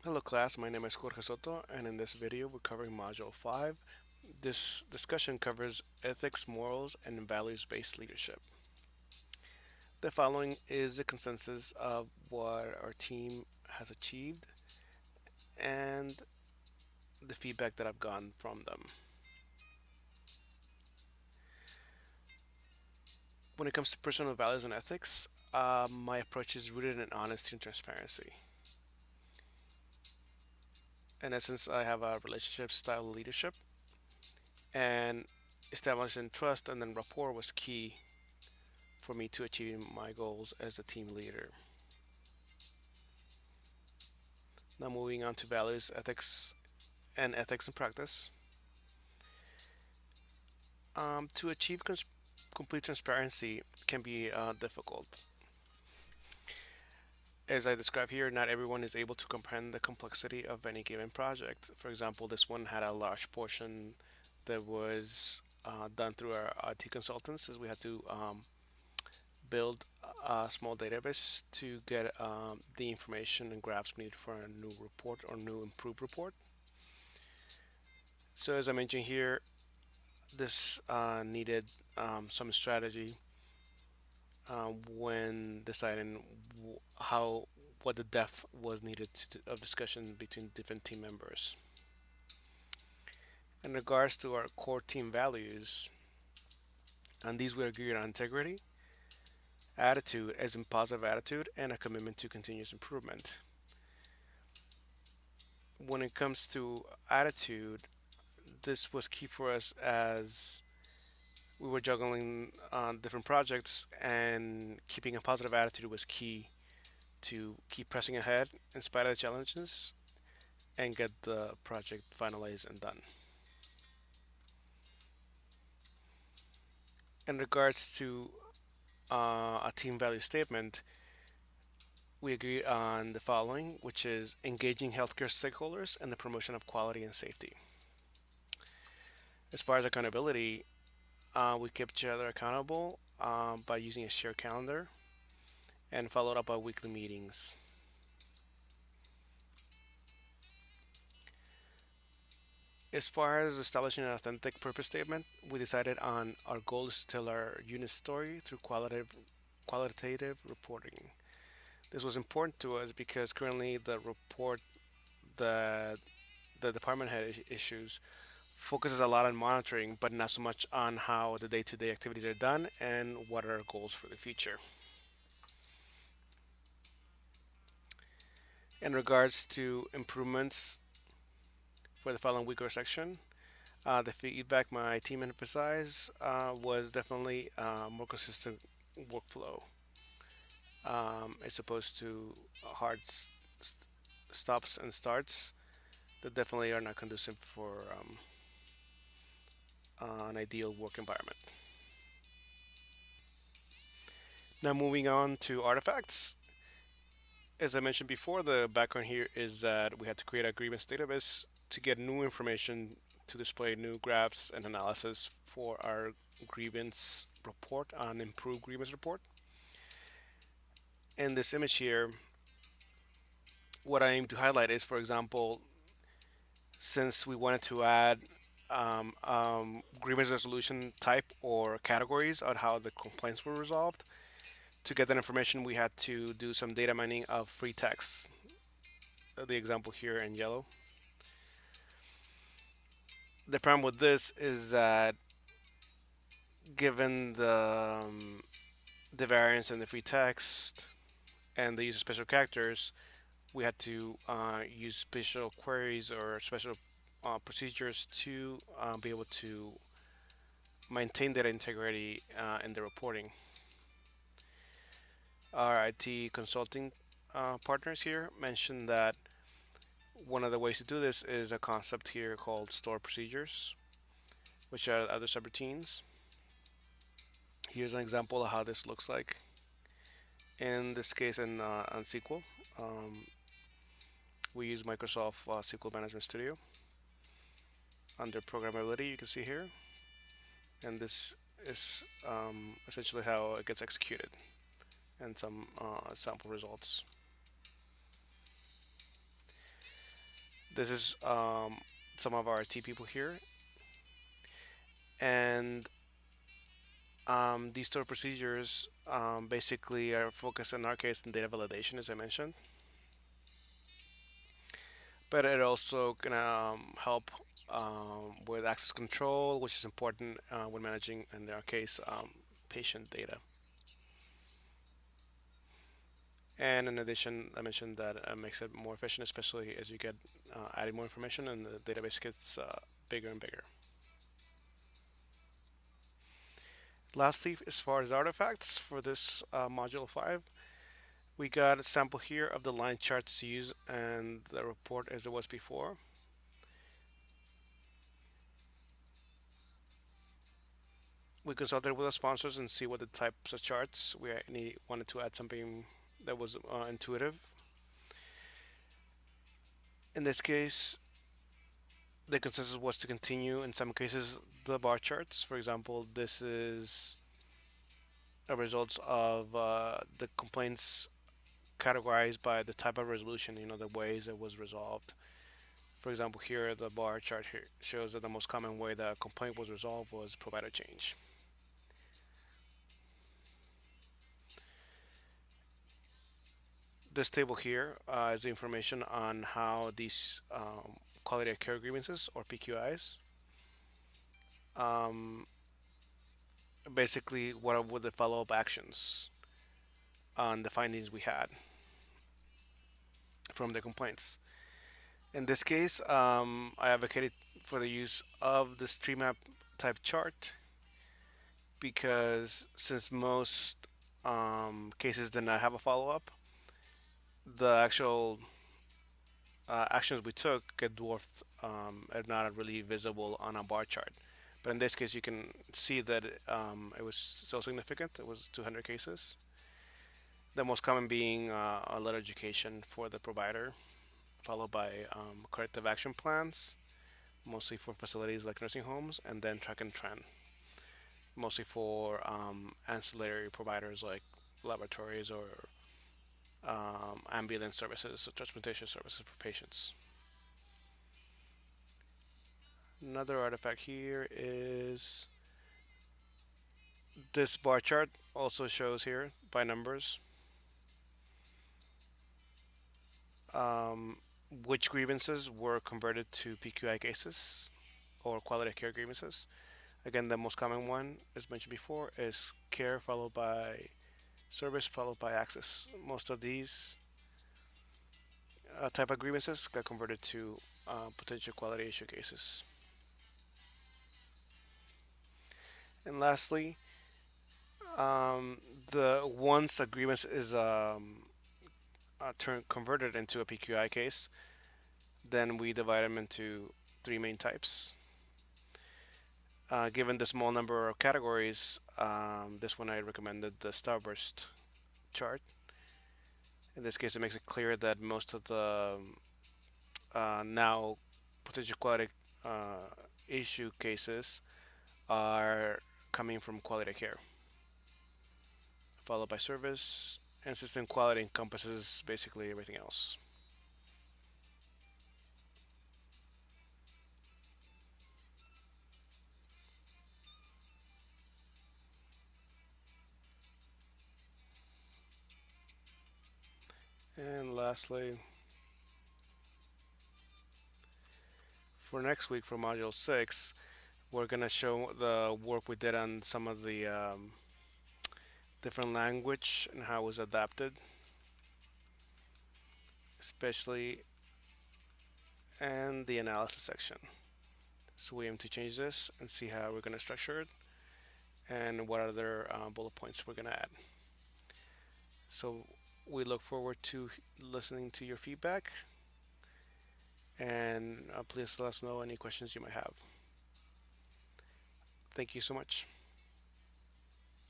Hello class, my name is Jorge Soto and in this video we're covering Module 5. This discussion covers ethics, morals, and values-based leadership. The following is the consensus of what our team has achieved and the feedback that I've gotten from them. When it comes to personal values and ethics, my approach is rooted in honesty and transparency. In essence, I have a relationship style leadership and establishing trust and then rapport was key for me to achieving my goals as a team leader. Now, moving on to values, ethics and practice. To achieve complete transparency can be difficult. As I describe here, not everyone is able to comprehend the complexity of any given project. For example, this one had a large portion that was done through our IT consultants, as we had to build a small database to get the information and graphs needed for a new report or new improved report. So as I mentioned here, this needed some strategy when deciding how what the depth was needed of discussion between different team members. In regards to our core team values, and these we agreed on integrity, attitude as in positive attitude, and a commitment to continuous improvement. When it comes to attitude, this was key for us as we were juggling different projects, and keeping a positive attitude was key to keep pressing ahead in spite of the challenges and get the project finalized and done. In regards to a team value statement, we agree on the following, which is engaging healthcare stakeholders and the promotion of quality and safety. As far as accountability, we keep each other accountable by using a shared calendar and followed up by weekly meetings. As far as establishing an authentic purpose statement, we decided on our goal is to tell our unit story through qualitative reporting. This was important to us because currently the report that the department head issues focuses a lot on monitoring, but not so much on how the day-to-day activities are done and what are our goals for the future. In regards to improvements for the following week or section, the feedback my team emphasized was definitely more consistent workflow as opposed to hard stops and starts that definitely are not conducive for an ideal work environment. Now, moving on to artifacts. As I mentioned before, the background here is that we had to create a grievance database to get new information to display new graphs and analysis for our grievance report on improved grievance report. In this image here, what I aim to highlight is, for example, since we wanted to add grievance resolution type or categories on how the complaints were resolved, to get that information, we had to do some data mining of free text. The example here in yellow. The problem with this is that given the variance in the free text and the use of special characters, we had to use special queries or special procedures to be able to maintain data integrity in the reporting. Our IT consulting partners here mentioned that one of the ways to do this is a concept here called store procedures, which are other subroutines. Here's an example of how this looks like. In this case, on SQL, we use Microsoft SQL Management Studio. Under programmability, you can see here, and this is essentially how it gets executed and some sample results. This is some of our T people here, and these stored procedures basically are focused in our case in data validation, as I mentioned, but it also can help with access control, which is important when managing, in our case, patient data. And in addition, I mentioned that it makes it more efficient, especially as you get adding more information and the database gets bigger and bigger. Lastly, as far as artifacts for this module 5, we got a sample here of the line charts to use and the report as it was before. We consulted with the sponsors and see what the types of charts wanted to add something that was intuitive. In this case, the consensus was to continue in some cases the bar charts. For example, this is a results of the complaints categorized by the type of resolution, the ways it was resolved. For example, here the bar chart here shows that the most common way that a complaint was resolved was provider change. This table here is the information on how these quality of care grievances or PQIs, um, basically what were the follow-up actions on the findings we had from the complaints. In this case, I advocated for the use of the street map type chart because since most cases did not have a follow-up, the actual actions we took get dwarfed and not really visible on a bar chart. But in this case, you can see that it was so significant. It was 200 cases. The most common being a letter education for the provider, followed by corrective action plans, mostly for facilities like nursing homes, and then track and trend, mostly for ancillary providers like laboratories or ambulance services, so transportation services for patients. Another artifact here is this bar chart also shows here by numbers um, which grievances were converted to PQI cases or quality of care grievances. Again, the most common one, as mentioned before, is care followed by service followed by access. Most of these type of grievances got converted to potential quality issue cases. And lastly, um, the once a grievance is converted into a PQI case, then we divide them into three main types. Given the small number of categories, this one I recommended the Starburst chart. In this case, it makes it clear that most of the now potential quality uh, issue cases are coming from quality care, followed by service, and system quality encompasses basically everything else. And lastly, for next week for Module 6, we're going to show the work we did on some of the different language and how it was adapted, especially and the analysis section. So we aim to change this and see how we're going to structure it and what other bullet points we're going to add. So we look forward to listening to your feedback and please let us know any questions you might have. Thank you so much.